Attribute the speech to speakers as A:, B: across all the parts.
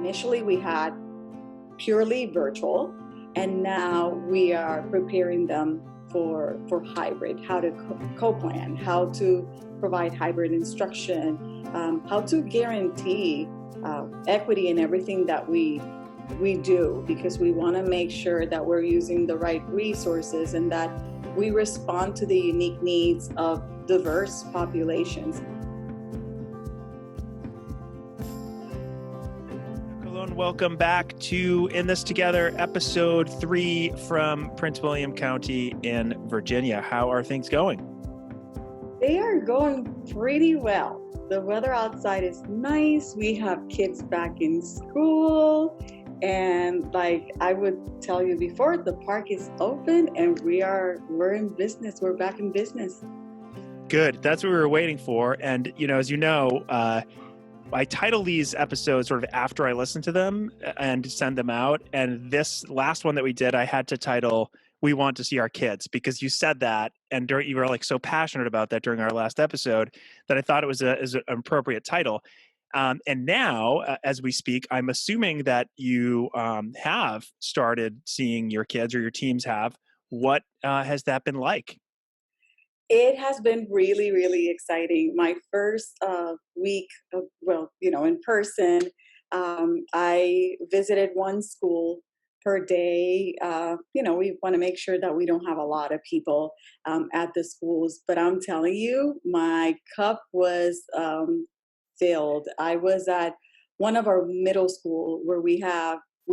A: initially we had purely virtual, and now we are preparing them for hybrid, how to co-plan, how to provide hybrid instruction, how to guarantee equity in everything that we do, because we want to make sure that we're using the right resources and that we respond to the unique needs of diverse populations.
B: Colón, welcome back to In This Together, episode 3 from Prince William County in Virginia. How are things going?
A: They are going pretty well. The weather outside is nice. We have kids back in school. And like I would tell you before, the park is open and we're in business. We're back in business.
B: Good. That's what we were waiting for. And, as you know, I title these episodes sort of after I listen to them and send them out. And this last one that we did, I had to title, "We Want to See Our Kids," because you said that, and you were like so passionate about that during our last episode that I thought it was an appropriate title. And now, as we speak, I'm assuming that you have started seeing your kids, or your teams have. What has that been like?
A: It has been really, really exciting. My first week, in person, I visited one school per day. We want to make sure that we don't have a lot of people at the schools. But I'm telling you, my cup was filled. I was at one of our middle school where we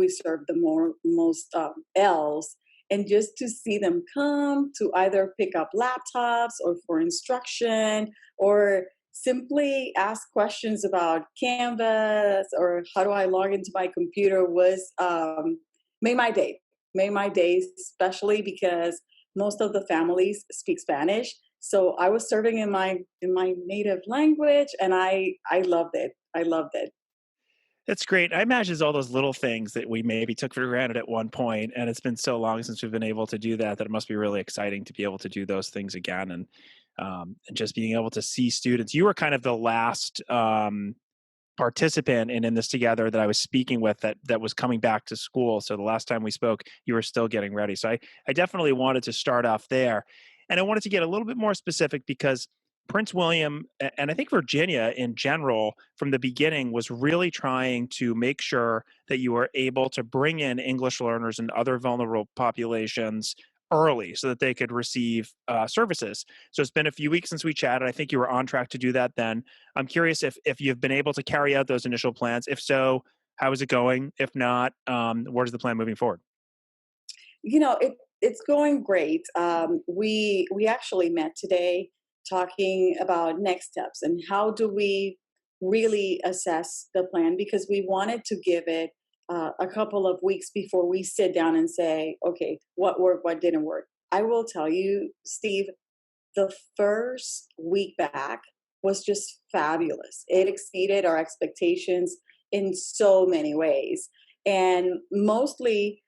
A: serve the most Elves. And just to see them come to either pick up laptops or for instruction, or simply ask questions about Canvas or how do I log into my computer was made my day. Made my day, especially because most of the families speak Spanish. So I was serving in my native language, and I loved it. I loved it.
B: That's great. I imagine it's all those little things that we maybe took for granted at one point, and it's been so long since we've been able to do that it must be really exciting to be able to do those things again, and just being able to see students. You were kind of the last participant in This Together that I was speaking with that was coming back to school. So the last time we spoke, you were still getting ready. So I definitely wanted to start off there, and I wanted to get a little bit more specific because Prince William, and I think Virginia in general, from the beginning, was really trying to make sure that you were able to bring in English learners and other vulnerable populations early so that they could receive services. So it's been a few weeks since we chatted. I think you were on track to do that then. I'm curious if you've been able to carry out those initial plans. If so, how is it going? If not, what is the plan moving forward?
A: It's going great. We actually met today talking about next steps and how do we really assess the plan, because we wanted to give it a couple of weeks before we sit down and say, okay, what worked, what didn't work. I will tell you, Steve, the first week back was just fabulous. It exceeded our expectations in so many ways, and mostly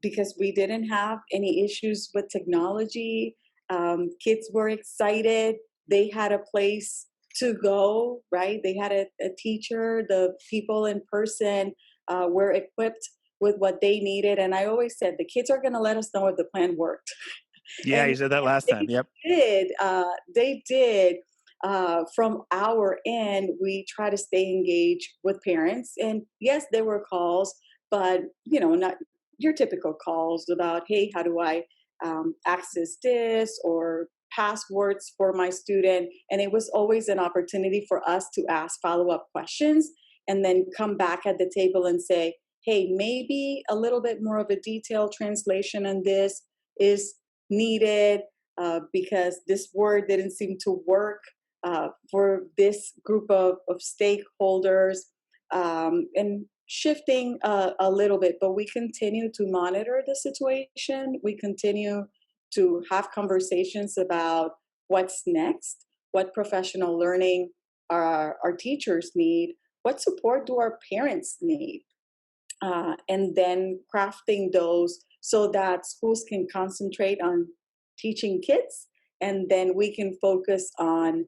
A: because we didn't have any issues with technology. Kids were excited. They had a place to go, right? They had a teacher. The people in person were equipped with what they needed. And I always said, the kids are going to let us know if the plan worked.
B: Yeah, you said that last time. Yep.
A: They did. From our end, we try to stay engaged with parents. And yes, there were calls, but, not your typical calls about, hey, how do I access this, or passwords for my student. And it was always an opportunity for us to ask follow-up questions and then come back at the table and say, hey, maybe a little bit more of a detailed translation on this is needed because this word didn't seem to work for this group of stakeholders, and shifting a little bit, but we continue to monitor the situation. We continue to have conversations about what's next, what professional learning our teachers need, what support do our parents need, and then crafting those so that schools can concentrate on teaching kids, and then we can focus on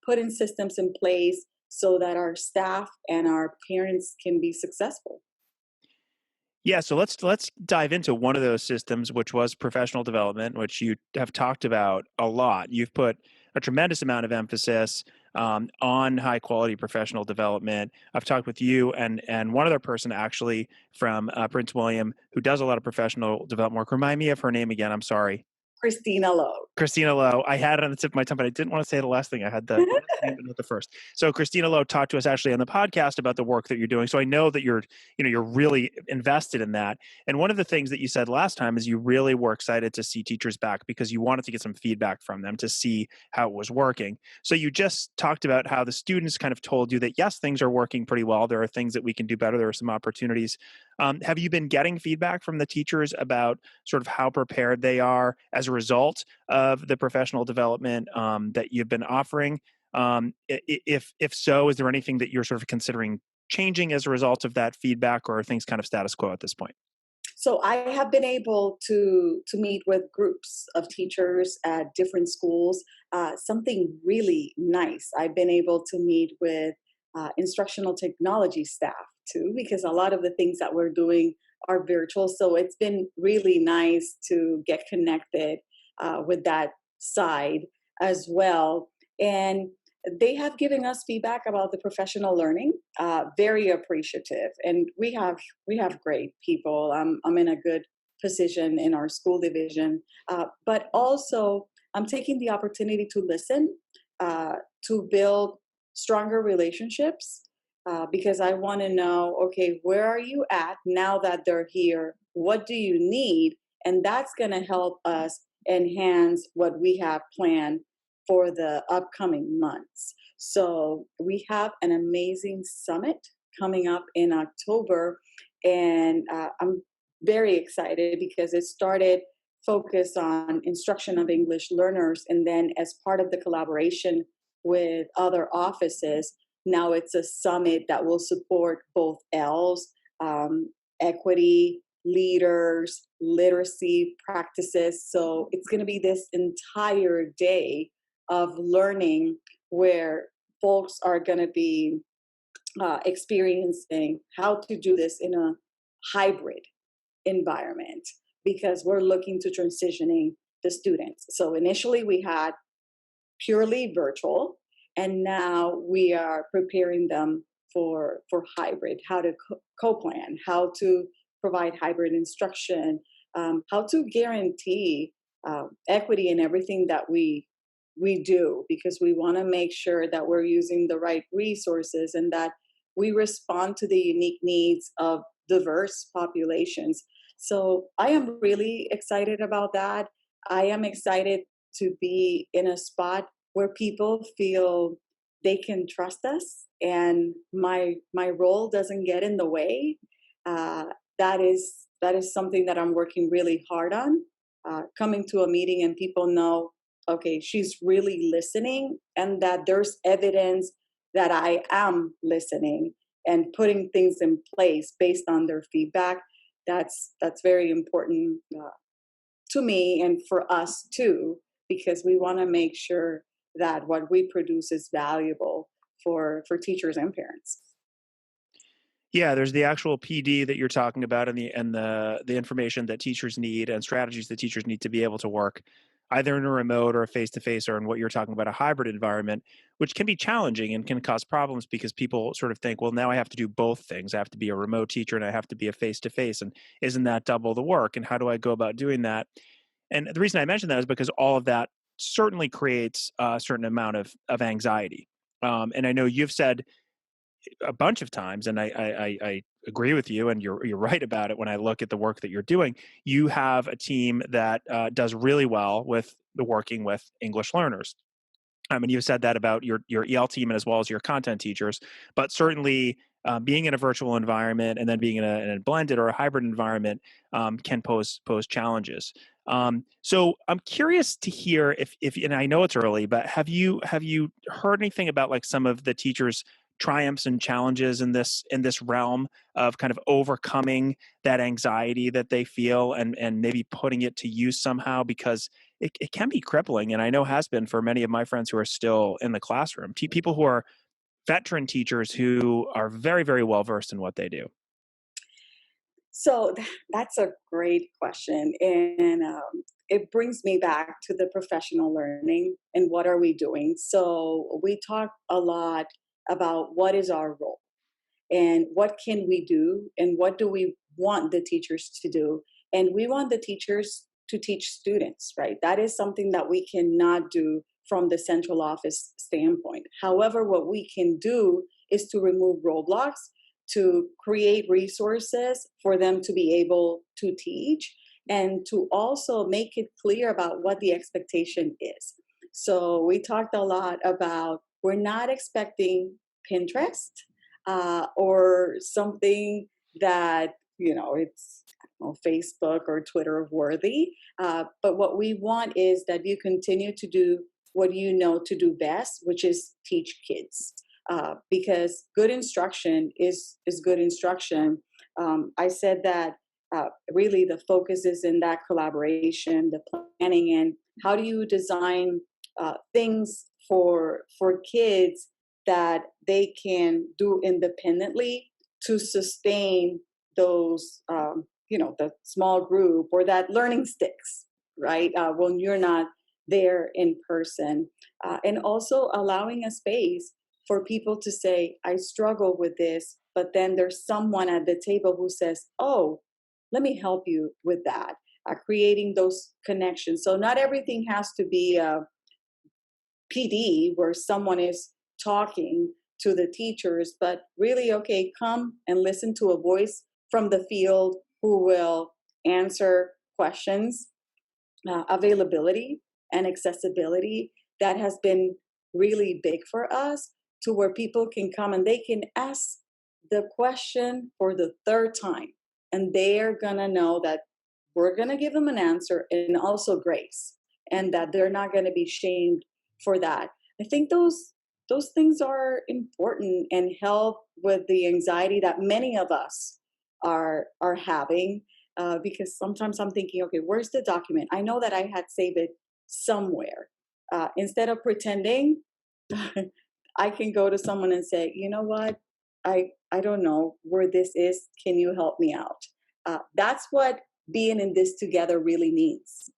A: putting systems in place so that our staff and our parents can be successful.
B: Yeah, so let's dive into one of those systems, which was professional development, which you have talked about a lot. You've put a tremendous amount of emphasis on high quality professional development. I've talked with you and one other person actually from Prince William who does a lot of professional development work. Remind me of her name again. I'm sorry.
A: Christina Lowe.
B: Christina Lowe. I had it on the tip of my tongue, but I didn't want to say the last thing. I had the last name, but not the first. So Christina Lowe talked to us actually on the podcast about the work that you're doing. So I know that you're really invested in that. And one of the things that you said last time is you really were excited to see teachers back because you wanted to get some feedback from them to see how it was working. So you just talked about how the students kind of told you that yes, things are working pretty well. There are things that we can do better. There are some opportunities. Have you been getting feedback from the teachers about sort of how prepared they are as a result of the professional development that you've been offering? If so, is there anything that you're sort of considering changing as a result of that feedback, or are things kind of status quo at this point?
A: So I have been able to meet with groups of teachers at different schools. Something really nice. I've been able to meet with instructional technology staff too, because a lot of the things that we're doing are virtual. So it's been really nice to get connected with that side as well. And they have given us feedback about the professional learning. Very appreciative, and we have great people. I'm in a good position in our school division, but also I'm taking the opportunity to listen, to build stronger relationships, because I want to know, okay, where are you at now that they're here? What do you need? And that's going to help us enhance what we have planned for the upcoming months. So we have an amazing summit coming up in October, and I'm very excited because it started focused on instruction of English learners, and then as part of the collaboration with other offices, now it's a summit that will support both Elves, um, equity, leaders, literacy practices. So it's going to be this entire day of learning where folks are going to be experiencing how to do this in a hybrid environment, because we're looking to transitioning the students. So initially we had purely virtual, and now we are preparing them for hybrid, how to co-plan, how to provide hybrid instruction, how to guarantee equity in everything that we do, because we want to make sure that we're using the right resources and that we respond to the unique needs of diverse populations. So I am really excited about that. I am excited to be in a spot where people feel they can trust us and my role doesn't get in the way. Uh, that is something that I'm working really hard on. Coming to a meeting and people know, okay, she's really listening, and that there's evidence that I am listening and putting things in place based on their feedback. That's very important to me and for us too, because we want to make sure that what we produce is valuable for teachers and parents.
B: Yeah, there's the actual PD that you're talking about, and the information that teachers need and strategies that teachers need to be able to work either in a remote or a face to face, or in what you're talking about, a hybrid environment, which can be challenging and can cause problems because people sort of think, well, now I have to do both things. I have to be a remote teacher and I have to be a face to face, and isn't that double the work? And how do I go about doing that? And the reason I mention that is because all of that certainly creates a certain amount of anxiety. And I know you've said a bunch of times, and I agree with you, and you're right about it. When I look at the work that you're doing, you have a team that does really well with the working with English learners. I mean, you've said that about your EL team and as well as your content teachers, but certainly being in a virtual environment and then being in a blended or a hybrid environment can pose challenges. So I'm curious to hear if and I know it's early, but have you heard anything about like some of the teachers' triumphs and challenges in this realm of kind of overcoming that anxiety that they feel and maybe putting it to use somehow, because it can be crippling, and I know has been for many of my friends who are still in the classroom. People who are veteran teachers who are very, very well versed in what they do?
A: So that's a great question, and it brings me back to the professional learning and what are we doing. So we talk a lot about what is our role and what can we do and what do we want the teachers to do, and we want the teachers to teach students, right? That is something that we cannot do from the central office standpoint. However, what we can do is to remove roadblocks, to create resources for them to be able to teach, and to also make it clear about what the expectation is. So we talked a lot about we're not expecting Pinterest or something that it's Facebook or Twitter worthy. But what we want is that you continue to do what you know to do best, which is teach kids. Because good instruction is good instruction. I said that really the focus is in that collaboration, the planning, and how do you design things for kids that they can do independently to sustain those, the small group or that learning sticks, right? When you're not there in person. And also allowing a space for people to say, I struggle with this, but then there's someone at the table who says, oh, let me help you with that. Creating those connections. So not everything has to be PD where someone is talking to the teachers, but really, okay, come and listen to a voice from the field who will answer questions. Availability and accessibility that has been really big for us, to where people can come and they can ask the question for the third time and they're gonna know that we're gonna give them an answer and also grace, and that they're not gonna be shamed for that. I think those things are important and help with the anxiety that many of us are having, because sometimes I'm thinking, okay, where's the document? I know that I had saved it somewhere. Instead of pretending, I can go to someone and say, you know what? I don't know where this is. Can you help me out? That's what being in this together really means.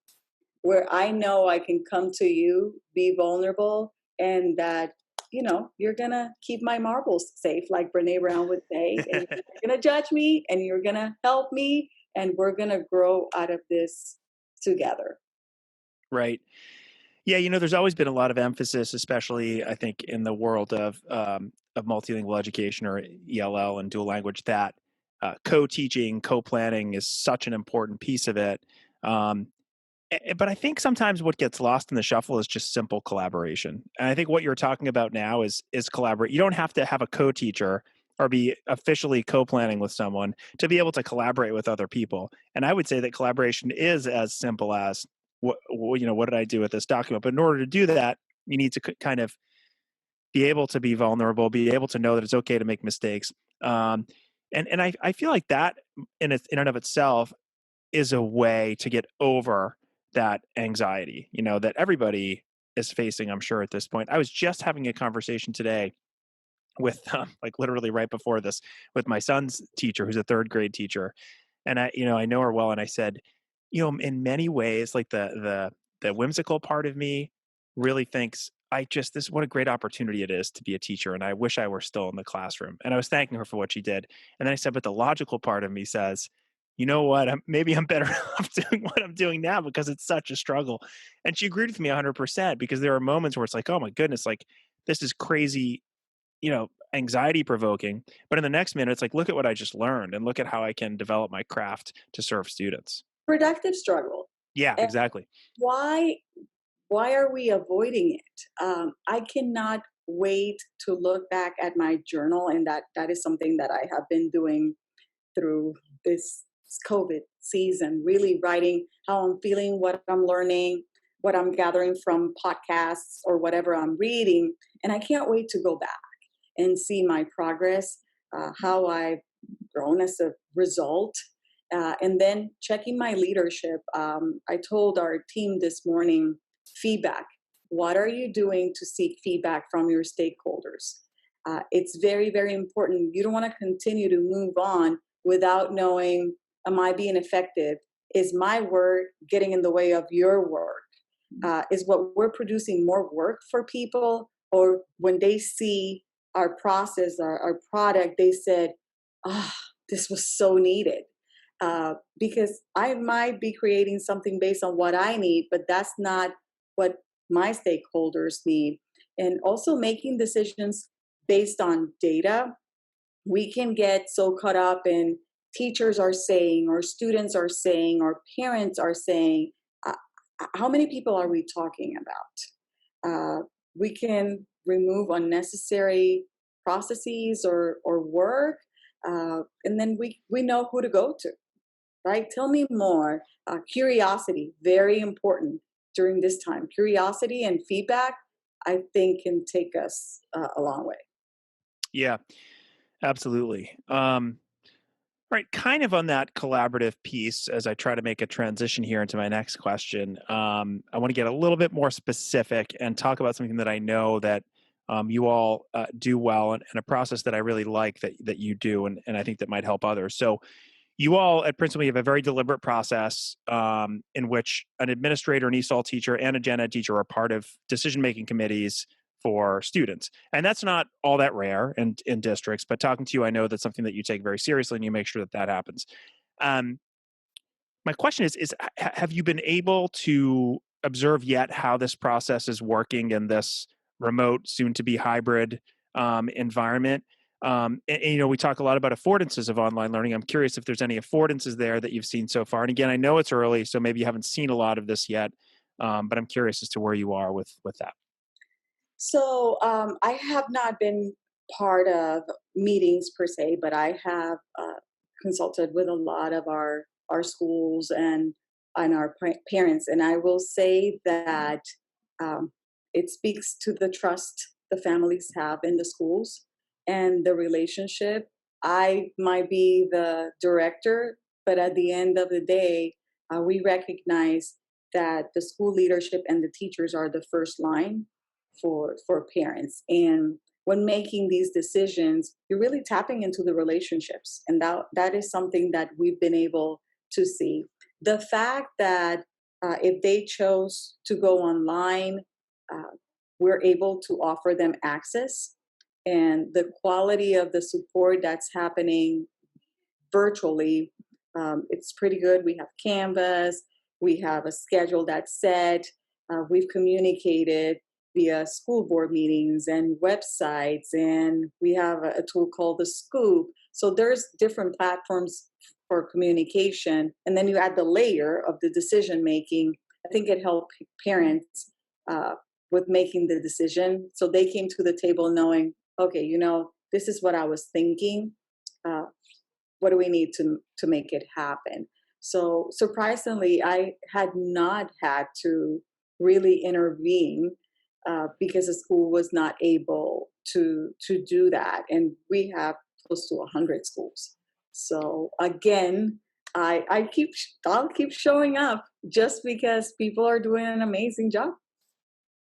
A: Where I know I can come to you, be vulnerable, and that you're gonna keep my marbles safe, like Brene Brown would say, and you're gonna judge me, and you're gonna help me, and we're gonna grow out of this together.
B: Right. Yeah, there's always been a lot of emphasis, especially I think in the world of multilingual education or ELL and dual language, that co-teaching, co-planning is such an important piece of it. Um, but I think sometimes what gets lost in the shuffle is just simple collaboration. And I think what you're talking about now is collaborate. You don't have to have a co-teacher or be officially co-planning with someone to be able to collaborate with other people. And I would say that collaboration is as simple as what did I do with this document? But in order to do that, you need to kind of be able to be vulnerable, be able to know that it's okay to make mistakes. Um, and I feel like that in and of itself is a way to get over that anxiety, that everybody is facing, I'm sure, at this point. I was just having a conversation today with, like literally right before this, with my son's teacher, who's a third grade teacher. And I know her well. And I said, in many ways, like the whimsical part of me really thinks this, what a great opportunity it is to be a teacher. And I wish I were still in the classroom. And I was thanking her for what she did. And then I said, but the logical part of me says, you know what? Maybe I'm better off doing what I'm doing now because it's such a struggle. And she agreed with me 100% because there are moments where it's like, oh my goodness, like this is crazy, anxiety provoking. But in the next minute, it's like, look at what I just learned and look at how I can develop my craft to serve students.
A: Productive struggle.
B: Yeah,
A: And
B: exactly.
A: why why are we avoiding it? I cannot wait to look back at my journal, and that is something that I have been doing through this COVID season, really writing how I'm feeling, what I'm learning, what I'm gathering from podcasts or whatever I'm reading. And I can't wait to go back and see my progress, how I've grown as a result. And then checking my leadership. I told our team this morning, feedback. What are you doing to seek feedback from your stakeholders? It's very, very important. You don't want to continue to move on without knowing, am I being effective? Is my work getting in the way of your work? Is what we're producing more work for people? Or when they see our process, our product, they said, ah, this was so needed. Because I might be creating something based on what I need, but that's not what my stakeholders need. And also making decisions based on data. We can get so caught up in teachers are saying, or students are saying, or parents are saying. How many people are we talking about? We can remove unnecessary processes or work, and then we know who to go to, right? Tell me more. Curiosity, very important during this time. Curiosity and feedback, I think, can take us a long way.
B: Yeah, absolutely. Right, kind of on that collaborative piece, as I try to make a transition here into my next question, I want to get a little bit more specific and talk about something that I know that you all do well, and a process that I really like that you do, and I think that might help others. So, you all at Princeton have a very deliberate process in which an administrator, an ESOL teacher, and a gen ed teacher are part of decision-making committees for students. And that's not all that rare in districts, but talking to you, I know that's something that you take very seriously and you make sure that that happens. Um, my question is have you been able to observe yet how this process is working in this remote, soon to be hybrid environment? And, we talk a lot about affordances of online learning. I'm curious if there's any affordances there that you've seen so far. And again, I know it's early, so maybe you haven't seen a lot of this yet, but I'm curious as to where you are with that.
A: So I have not been part of meetings per se, but I have consulted with a lot of our schools and our parents, and I will say that um, it speaks to the trust the families have in the schools and the relationship. I might be the director, but at the end of the day, we recognize that the school leadership and the teachers are the first line for parents. And when making these decisions, you're really tapping into the relationships, and that is something that we've been able to see. The fact that if they chose to go online, uh, we're able to offer them access, and the quality of the support that's happening virtually, it's pretty good. We have Canvas, we have a schedule that's set, we've communicated via school board meetings and websites, and we have a tool called the Scoop. So there's different platforms for communication, and then you add the layer of the decision making. I think it helped parents uh, with making the decision, so they came to the table knowing, okay, this is what I was thinking. Uh, what do we need to make it happen? So surprisingly, I had not had to really intervene because the school was not able to do that, and we have close to 100 schools. So again, I'll keep showing up just because people are doing an amazing job.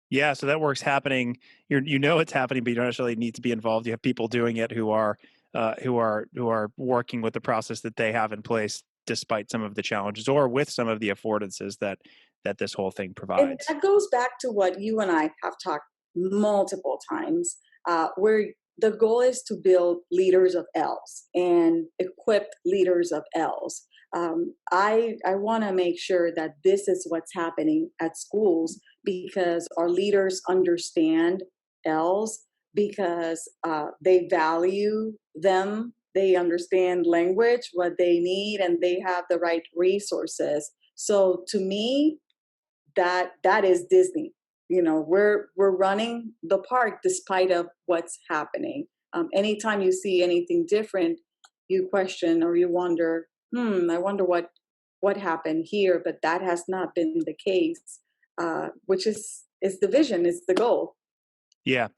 B: Yeah, so that work's happening. It's happening, but you don't necessarily need to be involved. You have people doing it who are working with the process that they have in place, despite some of the challenges or with some of the affordances that this whole thing
A: And
B: provides.
A: that goes back to what you and I have talked multiple times, where the goal is to build leaders of Elves and equip leaders of Elves. I want to make sure that this is what's happening at schools because our leaders understand Elves, because they value them. They understand language, what they need, and they have the right resources. So to me, that is Disney. We're running the park despite of what's happening. Anytime you see anything different, you question or you wonder, I wonder what happened here. But that has not been the case, which is the vision, is the goal.
B: Yeah.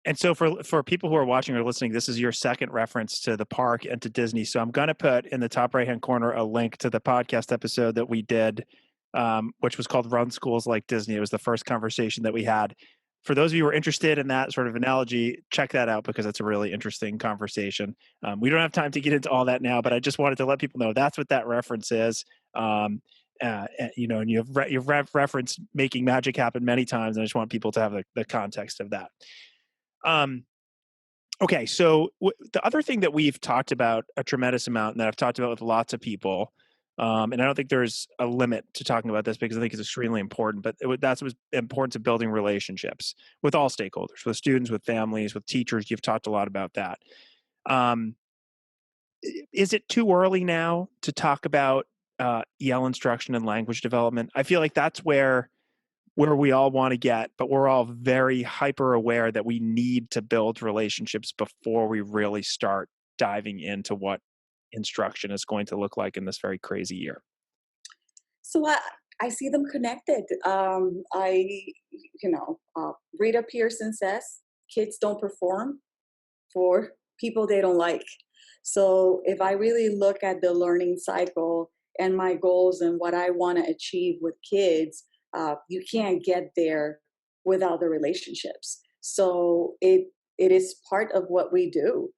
B: And so for people who are watching or listening, this is your second reference to the park and to Disney. So I'm going to put in the top right hand corner a link to the podcast episode that we did, which was called "Run Schools Like Disney." It was the first conversation that we had. for those of you who are interested in that sort of analogy, check that out because it's a really interesting conversation. We don't have time to get into all that now, but I just wanted to let people know that's what that reference is. Um, and you've referenced making magic happen many times, and I just want people to have the context of that. Um, okay, so the other thing that we've talked about a tremendous amount, and that I've talked about with lots of people, and I don't think there's a limit to talking about this because I think it's extremely important, but that's what's important to building relationships with all stakeholders, with students, with families, with teachers. You've talked a lot about that. Um, is it too early now to talk about EL instruction and language development? I feel like that's where we all want to get, but we're all very hyper aware that we need to build relationships before we really start diving into what instruction is going to look like in this very crazy year.
A: So I see them connected. Rita Pearson says kids don't perform for people they don't like. So if I really look at the learning cycle and my goals and what I want to achieve with kids, you can't get there without the relationships. So it is part of what we do.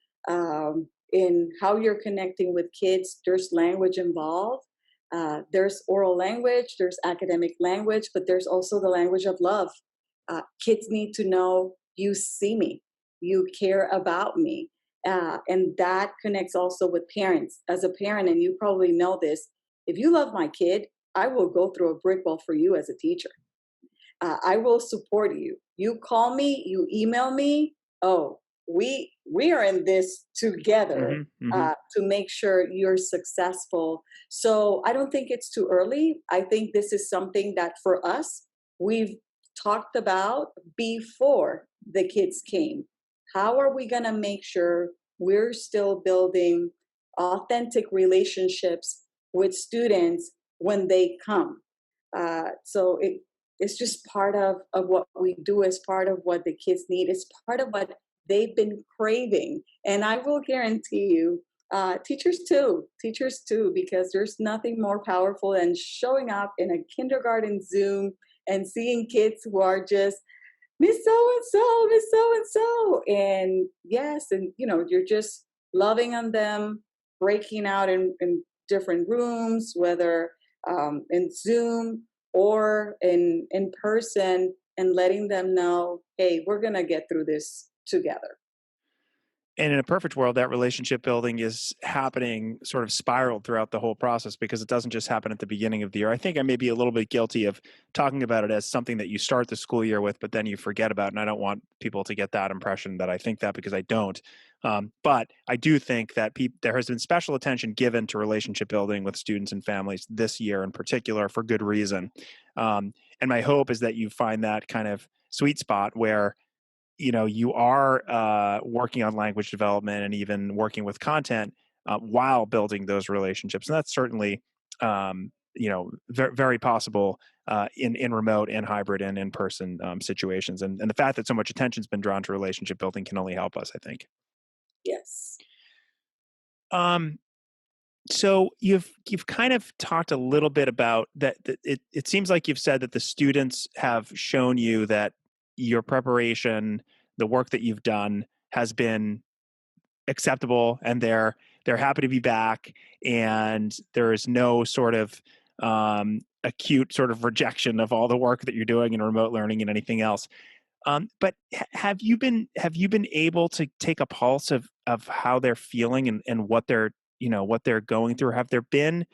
A: In how you're connecting with kids, there's language involved. There's oral language, there's academic language, but there's also the language of love. Kids need to know you see me, you care about me. And that connects also with parents. As a parent, and you probably know this, if you love my kid, I will go through a brick wall for you as a teacher. I will support you. You call me, you email me. Oh, we are in this together
B: Hmm. Hmm.
A: to make sure you're successful. So I don't think it's too early. I think this is something that for us we've talked about before the kids came. How are we going to make sure we're still building authentic relationships with students when they come? It's just part of what we do, as part of what the kids need. It's part of what they've been craving. And I will guarantee you, teachers too, because there's nothing more powerful than showing up in a kindergarten Zoom and seeing kids who are just Miss So and So, Miss So and So. And yes, and you're just loving on them, breaking out in different rooms, whether in Zoom or in person, and letting them know, hey, we're gonna get through this together.
B: And in a perfect world, that relationship building is happening sort of spiraled throughout the whole process because it doesn't just happen at the beginning of the year. I think I may be a little bit guilty of talking about it as something that you start the school year with, but then you forget about. And I don't want people to get that impression that I think that, because I don't. But I do think that there has been special attention given to relationship building with students and families this year in particular for good reason. And my hope is that you find that kind of sweet spot where you are working on language development and even working with content while building those relationships. And that's certainly, very, very possible in remote and hybrid and in-person situations. And the fact that so much attention's been drawn to relationship building can only help us, I think.
A: Yes.
B: Um, so you've kind of talked a little bit about that. It seems like you've said that the students have shown you that your preparation, the work that you've done, has been acceptable, and they're happy to be back, and there is no sort of acute sort of rejection of all the work that you're doing in remote learning and anything else. But have you been able to take a pulse of how they're feeling and what they're going through? Have there been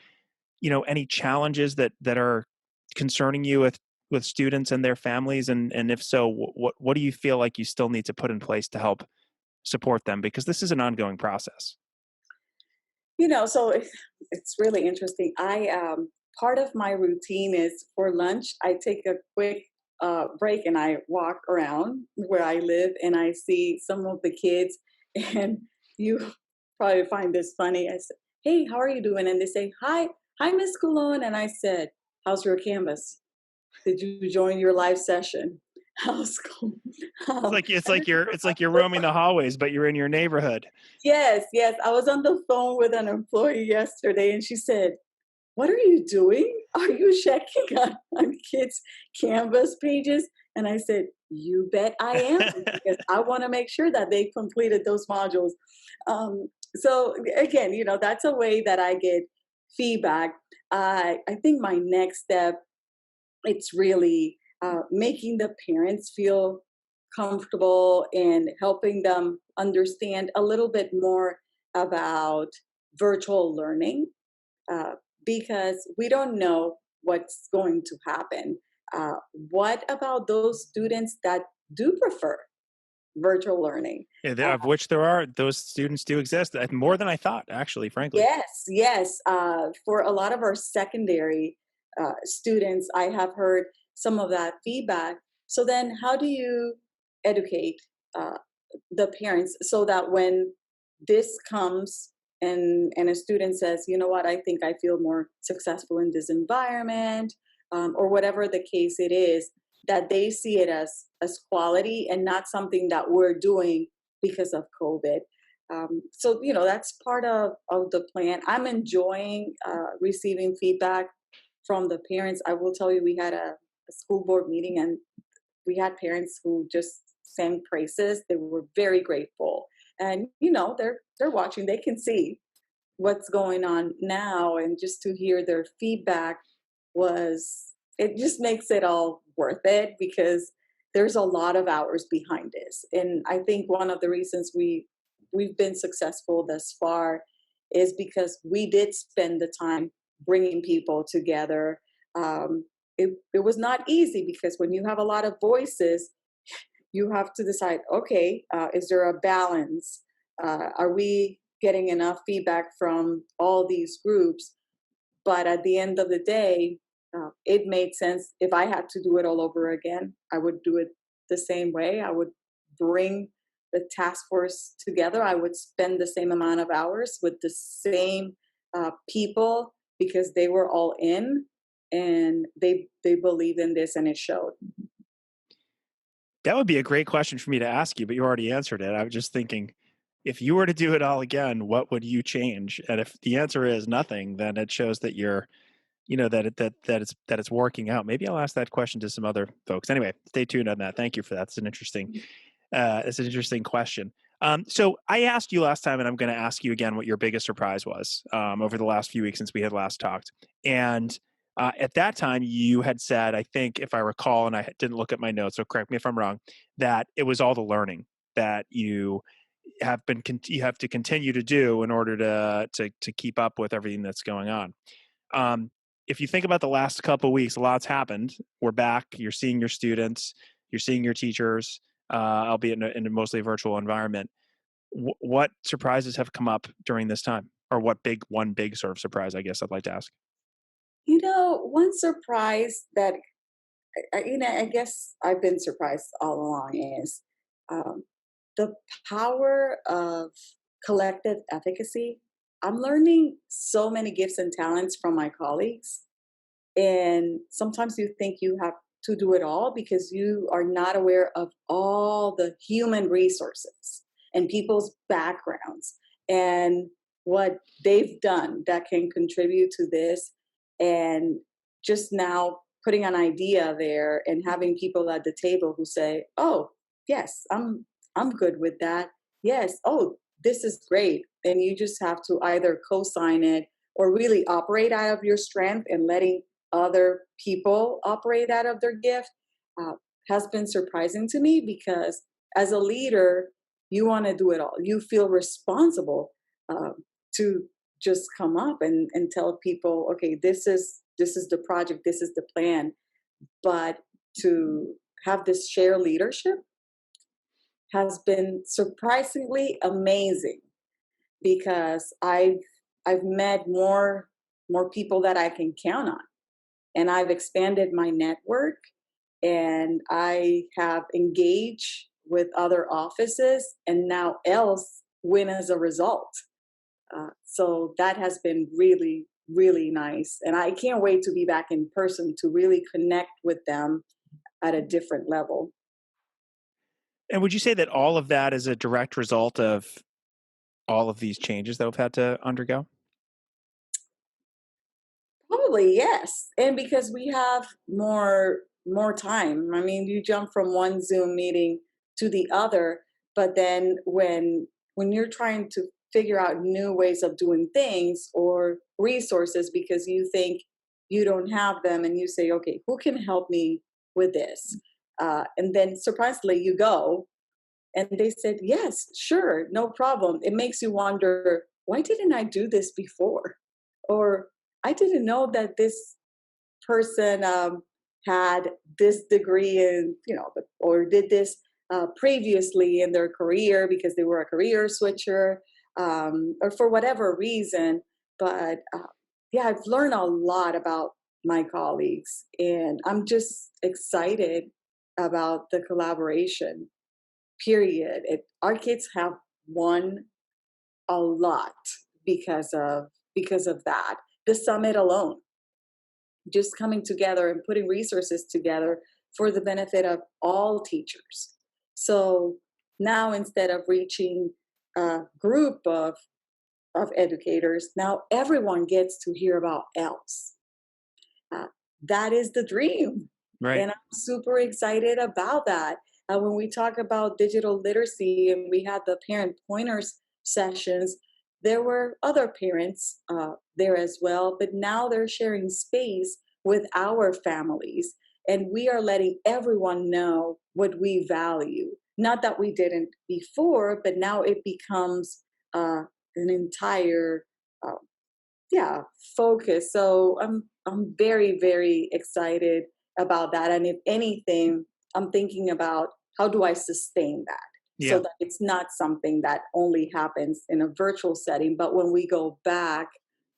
B: any challenges that are concerning you with students and their families? And if so, what do you feel like you still need to put in place to help support them? Because this is an ongoing process.
A: So it's really interesting. I Part of my routine is for lunch, I take a quick break and I walk around where I live and I see some of the kids. And you probably find this funny. I said, "Hey, how are you doing?" And they say, "Hi, Miss Colón." And I said, "How's your Canvas? Did you join your live session? How's school?"
B: It's like it's
A: And
B: like you're it's like you're roaming the hallways, but you're in your neighborhood.
A: yes, yes. I was on the phone with an employee yesterday and she said, "What are you doing? Are you checking on kids' Canvas pages?" And I said, you bet I am, because I want to make sure that they completed those modules. So again, that's a way that I get feedback. I think my next step, it's really making the parents feel comfortable and helping them understand a little bit more about virtual learning, uh, because we don't know what's going to happen. Uh, what about those students that do prefer virtual learning?
B: Yeah,
A: Uh,
B: of which there are, those students do exist, more than I thought, actually, frankly.
A: yes, yes. For a lot of our secondary students, I have heard some of that feedback. So then, how do you educate uh, the parents so that when this comes and a student says, you know what, I think I feel more successful in this environment, or whatever the case it is, that they see it as quality and not something that we're doing because of COVID. So that's part of the plan. I'm enjoying receiving feedback from the parents. I will tell you, we had a school board meeting, and we had parents who just sang praises. They were very grateful, and they're watching. They can see what's going on now, and just to hear their feedback was, it just makes it all worth it, because there's a lot of hours behind this. And I think one of the reasons we've been successful thus far is because we did spend the time bringing people together. It was not easy, because when you have a lot of voices, you have to decide, okay, is there a balance? Are we getting enough feedback from all these groups? But at the end of the day, it made sense. If I had to do it all over again, I would do it the same way. I would bring the task force together. I would spend the same amount of hours with the same people, because they were all in, and they believe in this, and it showed.
B: That would be a great question for me to ask you, but you already answered it. I was just thinking, if you were to do it all again, what would you change? And if the answer is nothing, then it shows that you're, that it's working out. Maybe I'll ask that question to some other folks. Anyway, stay tuned on that. Thank you for that. It's an interesting question. So I asked you last time, and I'm going to ask you again what your biggest surprise was over the last few weeks since we had last talked. And at that time, you had said, I think, if I recall, and I didn't look at my notes, so correct me if I'm wrong, that it was all the learning that you have to continue to do in order to keep up with everything that's going on. Um, if you think about the last couple of weeks, a lot's happened. We're back. You're seeing your students. You're seeing your teachers, albeit in a mostly virtual environment. What surprises have come up during this time, or one big sort of surprise? I guess I'd like to ask.
A: One surprise that I guess I've been surprised all along is um, the power of collective efficacy. I'm learning so many gifts and talents from my colleagues, and sometimes you think you have to do it all, because you are not aware of all the human resources and people's backgrounds and what they've done that can contribute to this. And just now putting an idea there and having people at the table who say, oh yes, I'm good with that. Yes, oh, this is great. And you just have to either co-sign it or really operate out of your strength, and letting other people operate out of their gift uh, has been surprising to me, because as a leader, you want to do it all. You feel responsible uh, to just come up and tell people, okay, this is the project, this is the plan. But to have this shared leadership has been surprisingly amazing, because I've met more people that I can count on, and I've expanded my network, and I have engaged with other offices, and now Elves win as a result. So that has been really, really nice. And I can't wait to be back in person to really connect with them at a different level.
B: And would you say that all of that is a direct result of all of these changes that we've had to undergo?
A: Probably, yes. And because we have more time. I mean, you jump from one Zoom meeting to the other, but then when you're trying to figure out new ways of doing things or resources because you think you don't have them, and you say, okay, who can help me with this? And then surprisingly, you go, and they said, yes, sure, no problem. It makes you wonder, why didn't I do this before? Or I didn't know that this person had this degree in, or did this previously in their career because they were a career switcher, or for whatever reason. But yeah, I've learned a lot about my colleagues, and I'm just excited about the collaboration. Period. Our kids have won a lot because of that. The summit alone, just coming together and putting resources together for the benefit of all teachers. So now, instead of reaching a group of educators, now everyone gets to hear about Elves. Uh, that is the dream.
B: Right.
A: And I'm super excited about that. When we talk about digital literacy and we had the parent pointers sessions, there were other parents there as well, but now they're sharing space with our families. And we are letting everyone know what we value. Not that we didn't before, but now it becomes an entire uh, yeah, focus. So I'm very, very excited about that. And if anything, I'm thinking about how do I sustain that so
B: Yeah.
A: that it's not something that only happens in a virtual setting, but when we go back,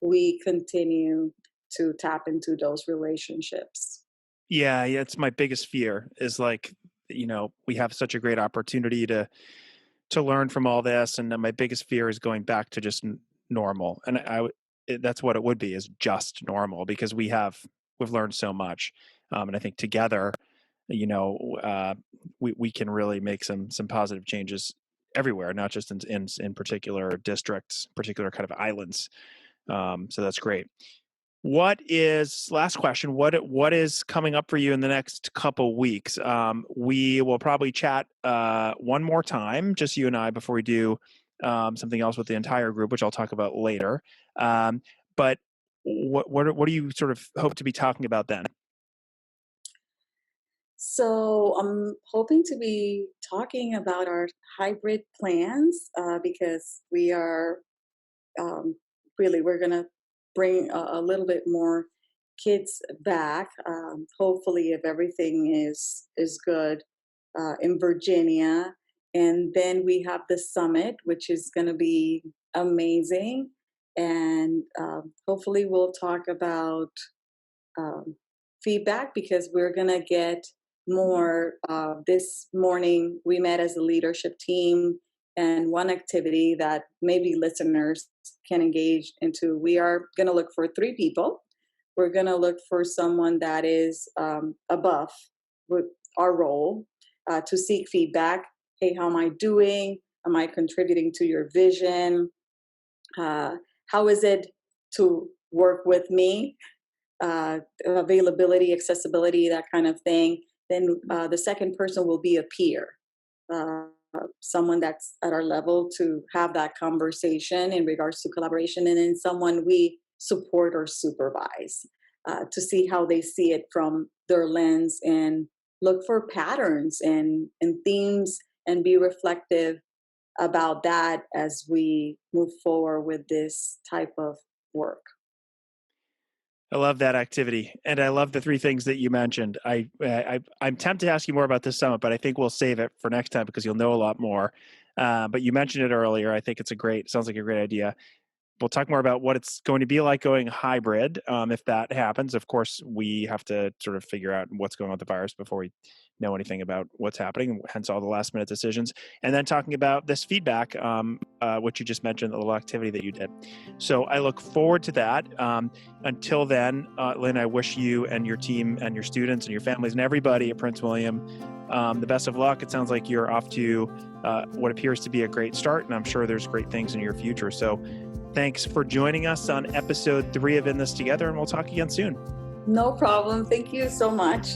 A: we continue to tap into those relationships.
B: Yeah, yeah, it's my biggest fear is like, we have such a great opportunity to learn from all this, and then my biggest fear is going back to just normal. And that's what it would be, is just normal, because we've learned so much, and I think together, you know, uh, we can really make some positive changes everywhere, not just in particular districts, particular kind of islands. So that's great. Last question, what is coming up for you in the next couple weeks? We will probably chat one more time, just you and I, before we do something else with the entire group, which I'll talk about later. But what do you sort of hope to be talking about then?
A: So I'm hoping to be talking about our hybrid plans because we are really we're going to bring a little bit more kids back. Hopefully, if everything is good in Virginia, and then we have the summit, which is going to be amazing. And hopefully, we'll talk about um, feedback because we're going to get more. This morning, we met as a leadership team, and one activity that maybe listeners can engage into. We are going to look for three people. We're going to look for someone that is above with our role to seek feedback. Hey, how am I doing? Am I contributing to your vision? How is it to work with me? Availability, accessibility, that kind of thing. Then the second person will be a peer, uh, someone that's at our level to have that conversation in regards to collaboration, and then someone we support or supervise to see how they see it from their lens and look for patterns and themes and be reflective about that as we move forward with this type of work.
B: I love that activity, and I love the three things that you mentioned. I'm tempted to ask you more about this summit, but I think we'll save it for next time because you'll know a lot more. But you mentioned it earlier. I think sounds like a great idea. We'll talk more about what it's going to be like going hybrid. If that happens, of course, we have to sort of figure out what's going on with the virus before we know anything about what's happening, hence all the last minute decisions. And then talking about this feedback, which you just mentioned, the little activity that you did. So I look forward to that. Until then, Lynn, I wish you and your team and your students and your families and everybody at Prince William the best of luck. It sounds like you're off to what appears to be a great start, and I'm sure there's great things in your future. So thanks for joining us on episode 3 of In This Together, and we'll talk again soon.
A: No problem. Thank you so much.